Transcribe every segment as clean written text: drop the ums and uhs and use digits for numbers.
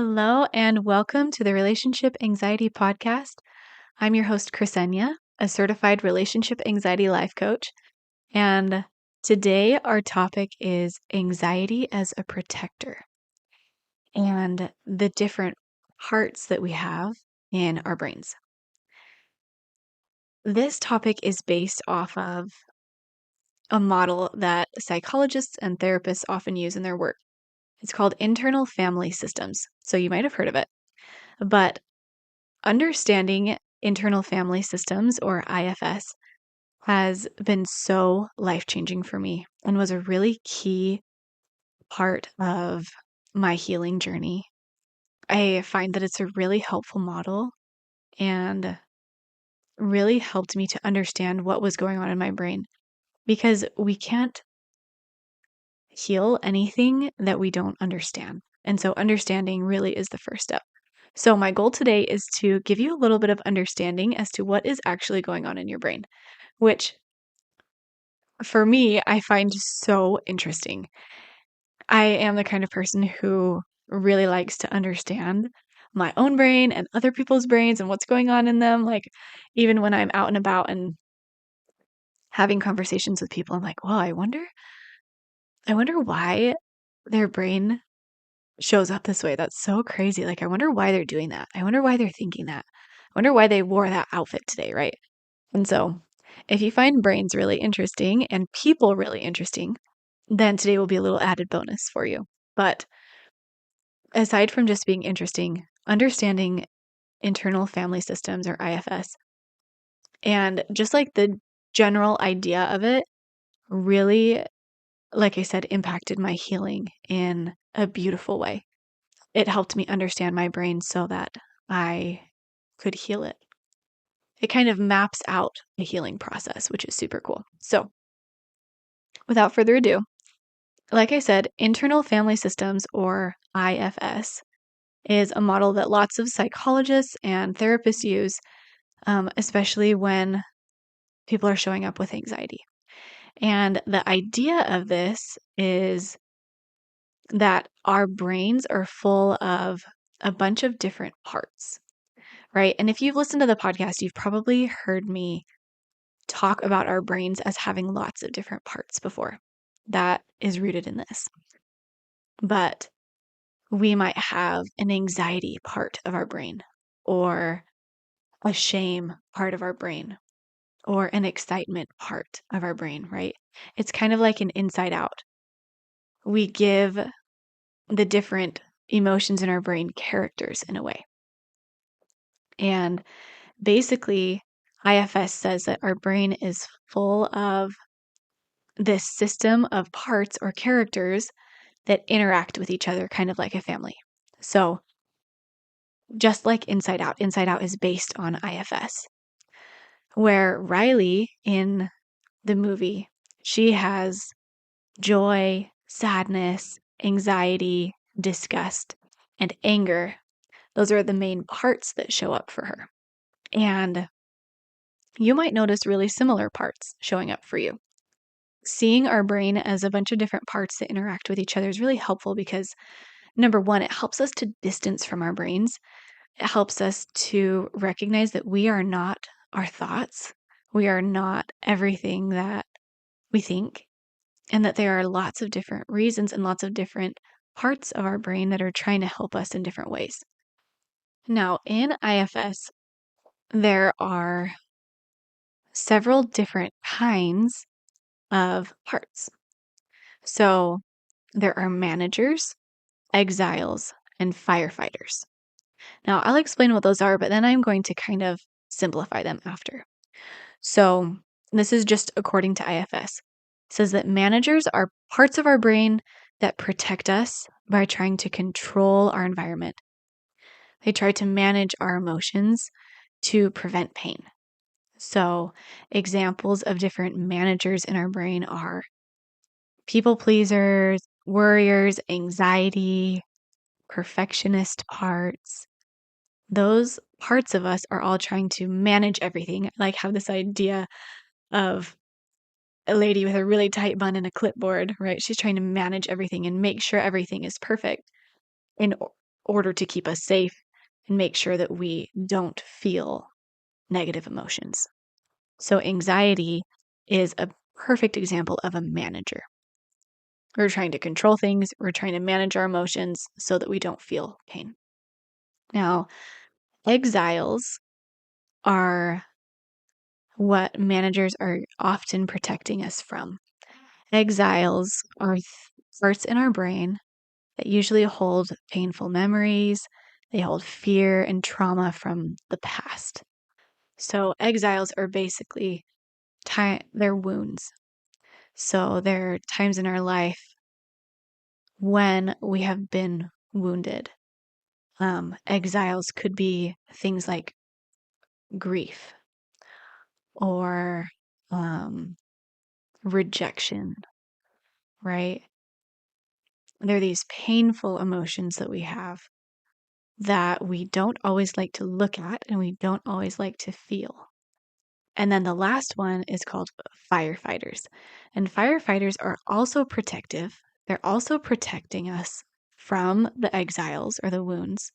Hello and welcome to the Relationship Anxiety Podcast. I'm your host, Krisenia, a certified relationship anxiety life coach. And today our topic is anxiety as a protector and the different parts that we have in our brains. This topic is based off of a model that psychologists and therapists often use in their work. It's called internal family systems. So you might have heard of it. But understanding internal family systems, or IFS, has been so life-changing for me and was a really key part of my healing journey. I find that it's a really helpful model and really helped me to understand what was going on in my brain because we can't heal anything that we don't understand. And so understanding really is the first step. So my goal today is to give you a little bit of understanding as to what is actually going on in your brain, which for me, I find so interesting. I am the kind of person who really likes to understand my own brain and other people's brains and what's going on in them. Like, even when I'm out and about and having conversations with people, I'm like, well, I wonder why their brain shows up this way. That's so crazy. Like, I wonder why they're doing that. I wonder why they're thinking that. I wonder why they wore that outfit today, right? And so, if you find brains really interesting and people really interesting, then today will be a little added bonus for you. But aside from just being interesting, understanding internal family systems, or IFS, and just like the general idea of it really, like I said, impacted my healing in a beautiful way. It helped me understand my brain so that I could heal it. It kind of maps out the healing process, which is super cool. So, without further ado, like I said, internal family systems, or IFS, is a model that lots of psychologists and therapists use, especially when people are showing up with anxiety. And the idea of this is that our brains are full of a bunch of different parts, right? And if you've listened to the podcast, you've probably heard me talk about our brains as having lots of different parts before. That is rooted in this. But we might have an anxiety part of our brain, or a shame part of our brain, or an excitement part of our brain, right? It's kind of like an inside out. We give the different emotions in our brain characters in a way. And basically, IFS says that our brain is full of this system of parts or characters that interact with each other, kind of like a family. So, just like Inside Out is based on IFS, where Riley in the movie, she has joy, sadness, anxiety, disgust, and anger. Those are the main parts that show up for her. And you might notice really similar parts showing up for you. Seeing our brain as a bunch of different parts that interact with each other is really helpful because, number one, it helps us to distance from our brains. It helps us to recognize that we are not our thoughts. We are not everything that we think, and that there are lots of different reasons and lots of different parts of our brain that are trying to help us in different ways. Now, in IFS, there are several different kinds of parts. So there are managers, exiles, and firefighters. Now, I'll explain what those are, but then I'm going to kind of simplify them after. So this is just according to IFS. It says that managers are parts of our brain that protect us by trying to control our environment. They try to manage our emotions to prevent pain. So, examples of different managers in our brain are people pleasers, worriers, anxiety, perfectionist parts. Those parts of us are all trying to manage everything. I like have this idea of a lady with a really tight bun and a clipboard, right? She's trying to manage everything and make sure everything is perfect in order to keep us safe and make sure that we don't feel negative emotions. So anxiety is a perfect example of a manager. We're trying to control things. We're trying to manage our emotions so that we don't feel pain. Now, exiles are what managers are often protecting us from. Exiles are parts in our brain that usually hold painful memories. They hold fear and trauma from the past. So exiles are basically they're wounds. So there are times in our life when we have been wounded. Exiles could be things like grief or rejection, right? They're these painful emotions that we have that we don't always like to look at and we don't always like to feel. And then the last one is called firefighters. And firefighters are also protective. They're also protecting us from the exiles or the wounds.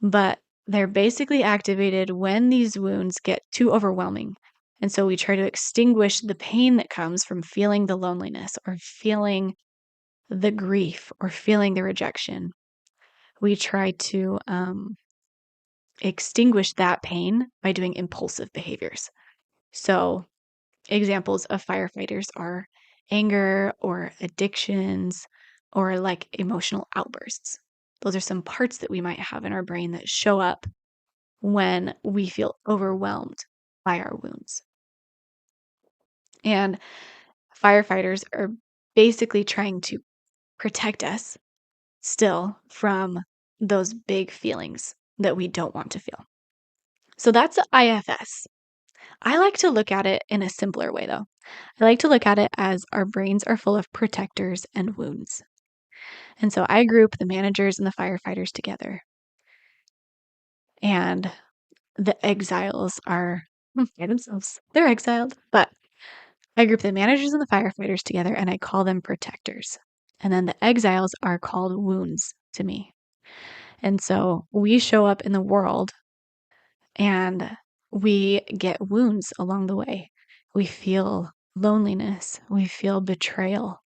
But they're basically activated when these wounds get too overwhelming. And so we try to extinguish the pain that comes from feeling the loneliness or feeling the grief or feeling the rejection. We try to extinguish that pain by doing impulsive behaviors. So, examples of firefighters are anger or addictions or like emotional outbursts. Those are some parts that we might have in our brain that show up when we feel overwhelmed by our wounds. And firefighters are basically trying to protect us still from those big feelings that we don't want to feel. So that's the IFS. I like to look at it in a simpler way, though. I like to look at it as our brains are full of protectors and wounds. And so I group the managers and the firefighters together. And the exiles are by themselves. They're exiled. But I group the managers and the firefighters together and I call them protectors. And then the exiles are called wounds to me. And so we show up in the world and we get wounds along the way. We feel loneliness. We feel betrayal.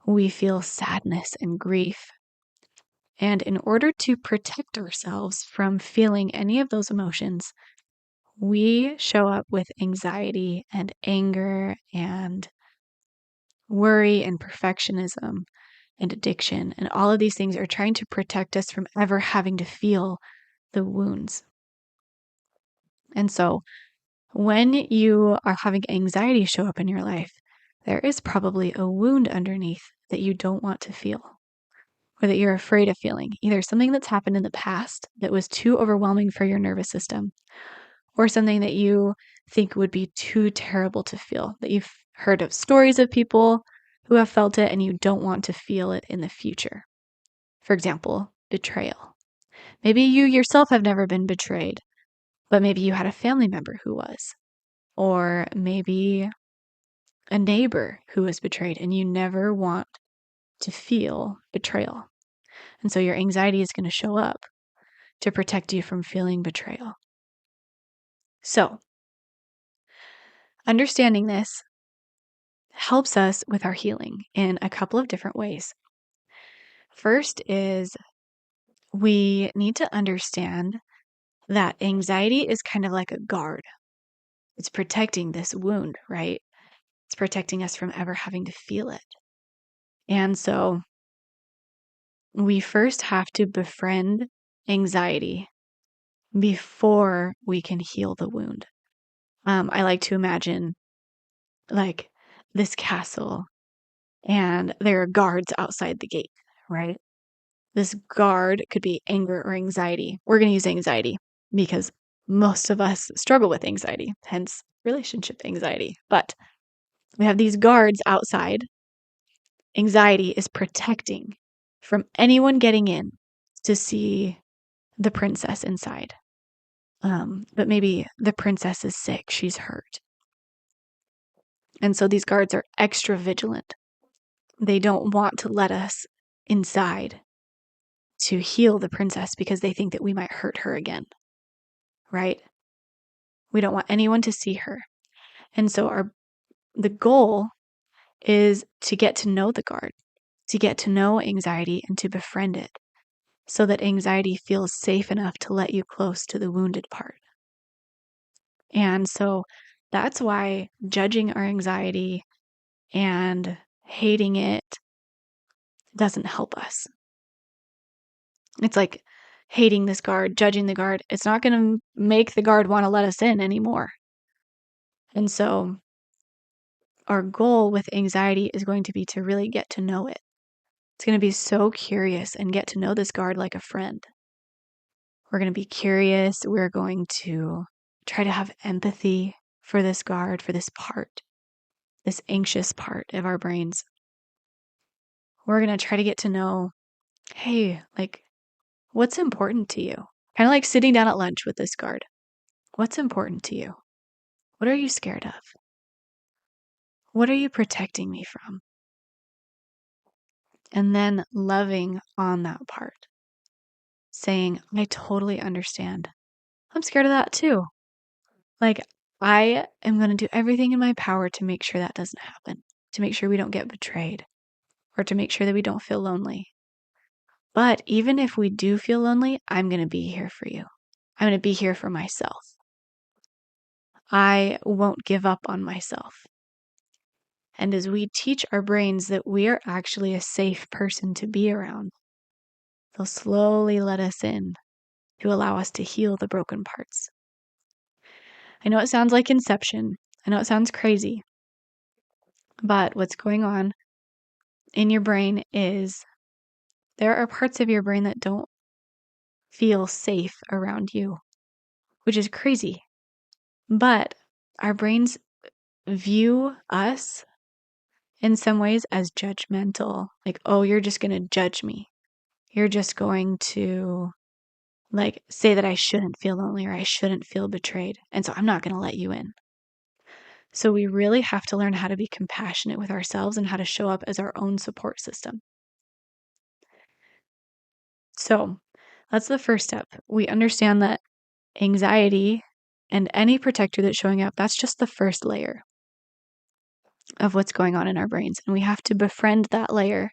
We feel sadness and grief. And in order to protect ourselves from feeling any of those emotions, we show up with anxiety and anger and worry and perfectionism and addiction. And all of these things are trying to protect us from ever having to feel the wounds. And so when you are having anxiety show up in your life, there is probably a wound underneath that you don't want to feel or that you're afraid of feeling. Either something that's happened in the past that was too overwhelming for your nervous system or something that you think would be too terrible to feel, that you've heard of stories of people who have felt it and you don't want to feel it in the future. For example, betrayal. Maybe you yourself have never been betrayed, but maybe you had a family member who was. Or maybe a neighbor who was betrayed and you never want to feel betrayal. And so your anxiety is going to show up to protect you from feeling betrayal. So, understanding this helps us with our healing in a couple of different ways. First is we need to understand that anxiety is kind of like a guard. It's protecting this wound, right? It's protecting us from ever having to feel it. And so we first have to befriend anxiety before we can heal the wound. I like to imagine like this castle and there are guards outside the gate, right? This guard could be anger or anxiety. We're going to use anxiety because most of us struggle with anxiety, hence relationship anxiety. But we have these guards outside. Anxiety is protecting from anyone getting in to see the princess inside. But maybe the princess is sick, she's hurt. And so these guards are extra vigilant. They don't want to let us inside to heal the princess because they think that we might hurt her again, right? We don't want anyone to see her. And so the goal is to get to know the guard, to get to know anxiety and to befriend it so that anxiety feels safe enough to let you close to the wounded part. And so that's why judging our anxiety and hating it doesn't help us. It's like hating this guard, judging the guard. It's not going to make the guard want to let us in anymore. And so our goal with anxiety is going to be to really get to know it. It's going to be so curious and get to know this guard like a friend. We're going to be curious. We're going to try to have empathy for this guard, for this part, this anxious part of our brains. We're going to try to get to know, hey, like, what's important to you? Kind of like sitting down at lunch with this guard. What's important to you? What are you scared of? What are you protecting me from? And then loving on that part. Saying, I totally understand. I'm scared of that too. Like, I am going to do everything in my power to make sure that doesn't happen, to make sure we don't get betrayed, or to make sure that we don't feel lonely. But even if we do feel lonely, I'm going to be here for you. I'm going to be here for myself. I won't give up on myself. And as we teach our brains that we are actually a safe person to be around, they'll slowly let us in to allow us to heal the broken parts. I know it sounds like Inception. I know it sounds crazy. But what's going on in your brain is there are parts of your brain that don't feel safe around you, which is crazy. But our brains view us in some ways as judgmental. Like, oh, you're just going to judge me. You're just going to like say that I shouldn't feel lonely or I shouldn't feel betrayed. And so I'm not going to let you in. So we really have to learn how to be compassionate with ourselves and how to show up as our own support system. So that's the first step. We understand that anxiety and any protector that's showing up, that's just the first layer of what's going on in our brains. And we have to befriend that layer,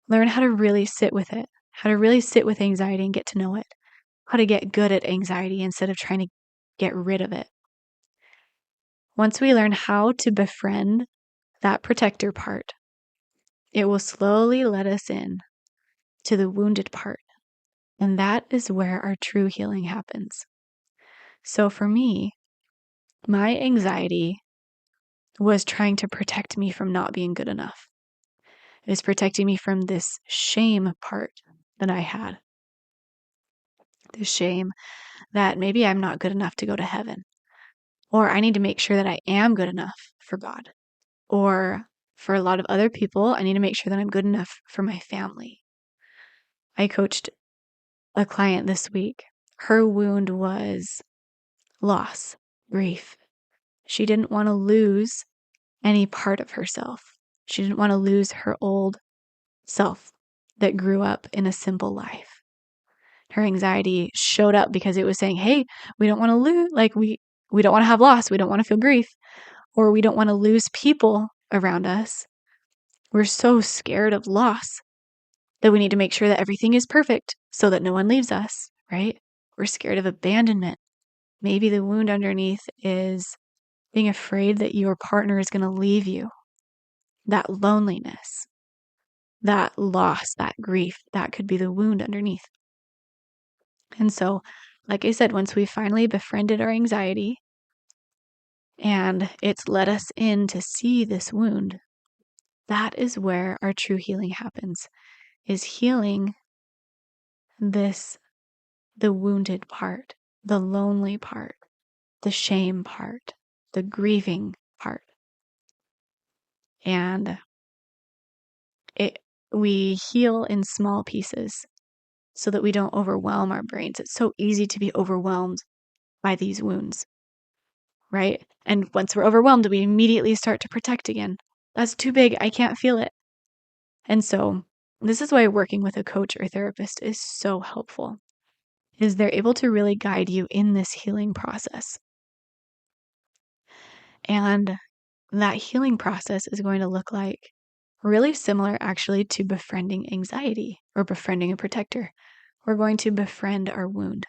learn how to really sit with it, how to really sit with anxiety and get to know it, how to get good at anxiety instead of trying to get rid of it. Once we learn how to befriend that protector part, it will slowly let us in to the wounded part. And that is where our true healing happens. So for me, my anxiety was trying to protect me from not being good enough. It was protecting me from this shame part that I had. The shame that maybe I'm not good enough to go to heaven. Or I need to make sure that I am good enough for God. Or for a lot of other people, I need to make sure that I'm good enough for my family. I coached a client this week. Her wound was loss, grief. She didn't want to lose any part of herself. She didn't want to lose her old self that grew up in a simple life. Her anxiety showed up because it was saying, hey, we don't want to lose, like we don't want to have loss. We don't want to feel grief, or we don't want to lose people around us. We're so scared of loss that we need to make sure that everything is perfect so that no one leaves us, right? We're scared of abandonment. Maybe the wound underneath is being afraid that your partner is going to leave you. That loneliness, that loss, that grief, that could be the wound underneath. And so, like I said, once we finally befriended our anxiety and it's let us in to see this wound, that is where our true healing happens, is healing the wounded part, the lonely part, the shame part, the grieving part. And we heal in small pieces so that we don't overwhelm our brains. It's so easy to be overwhelmed by these wounds, right? And once we're overwhelmed, we immediately start to protect again. That's too big. I can't feel it. And so this is why working with a coach or therapist is so helpful, is they're able to really guide you in this healing process. And that healing process is going to look like really similar actually to befriending anxiety or befriending a protector. We're going to befriend our wound.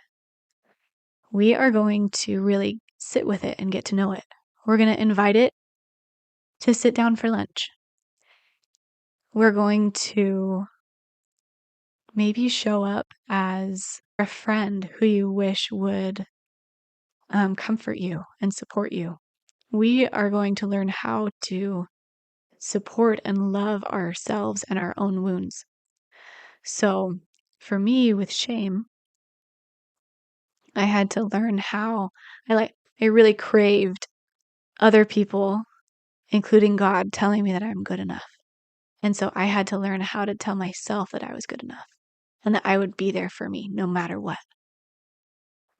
We are going to really sit with it and get to know it. We're going to invite it to sit down for lunch. We're going to maybe show up as a friend who you wish would comfort you and support you. We are going to learn how to support and love ourselves and our own wounds. So for me with shame, I had to learn how I really craved other people, including God, telling me that I'm good enough. And so I had to learn how to tell myself that I was good enough and that I would be there for me no matter what.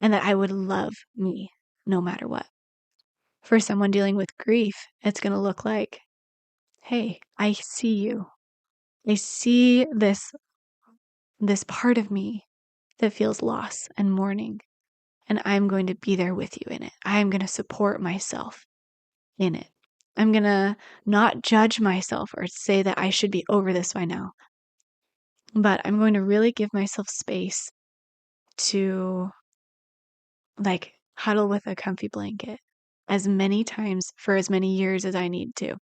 And that I would love me no matter what. For someone dealing with grief, it's going to look like, hey, I see you. I see this part of me that feels loss and mourning, and I'm going to be there with you in it. I'm going to support myself in it. I'm going to not judge myself or say that I should be over this by now, but I'm going to really give myself space to huddle with a comfy blanket as many times for as many years as I need to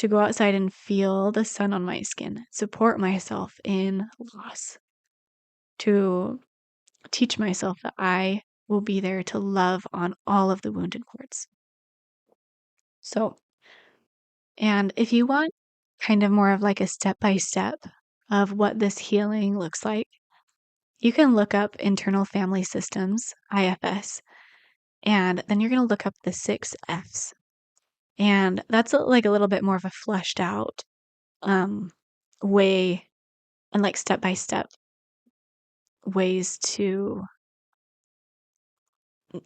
go outside and feel the sun on my skin, support myself in loss, to teach myself that I will be there to love on all of the wounded parts. So, and if you want kind of more of like a step by step of what this healing looks like, you can look up internal family systems, IFS, and then you're going to look up the 6 Fs. And that's like a little bit more of a fleshed out way and like step by step ways to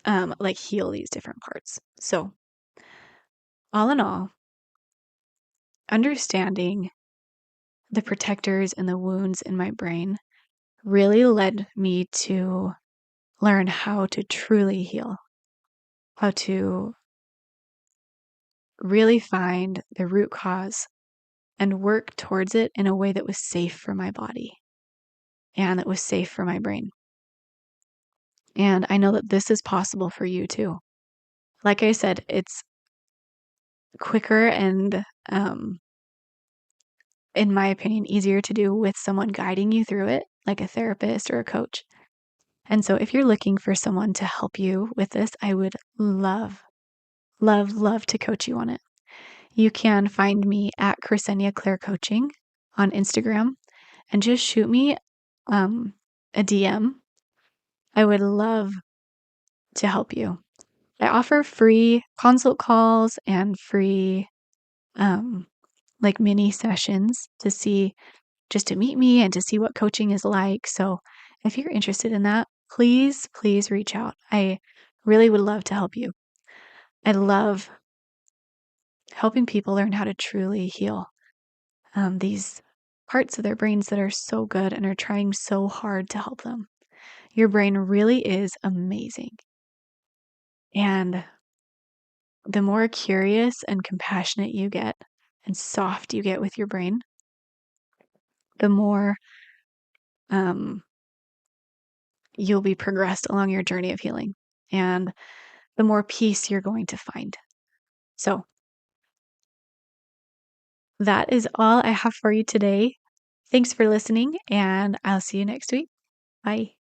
like heal these different parts. So, all in all, understanding the protectors and the wounds in my brain really led me to learn how to truly heal, how to really find the root cause and work towards it in a way that was safe for my body and that was safe for my brain. And I know that this is possible for you too. Like I said, it's quicker and, in my opinion, easier to do with someone guiding you through it, like a therapist or a coach. And so if you're looking for someone to help you with this, I would love, love, love to coach you on it. You can find me at Cresenia Claire Coaching on Instagram and just shoot me a DM. I would love to help you. I offer free consult calls and free like mini sessions just to meet me and to see what coaching is like. So if you're interested in that, please, please reach out. I really would love to help you. I love helping people learn how to truly heal these parts of their brains that are so good and are trying so hard to help them. Your brain really is amazing. And the more curious and compassionate you get and soft you get with your brain, the more you'll be progressed along your journey of healing and the more peace you're going to find. So that is all I have for you today. Thanks for listening, and I'll see you next week. Bye.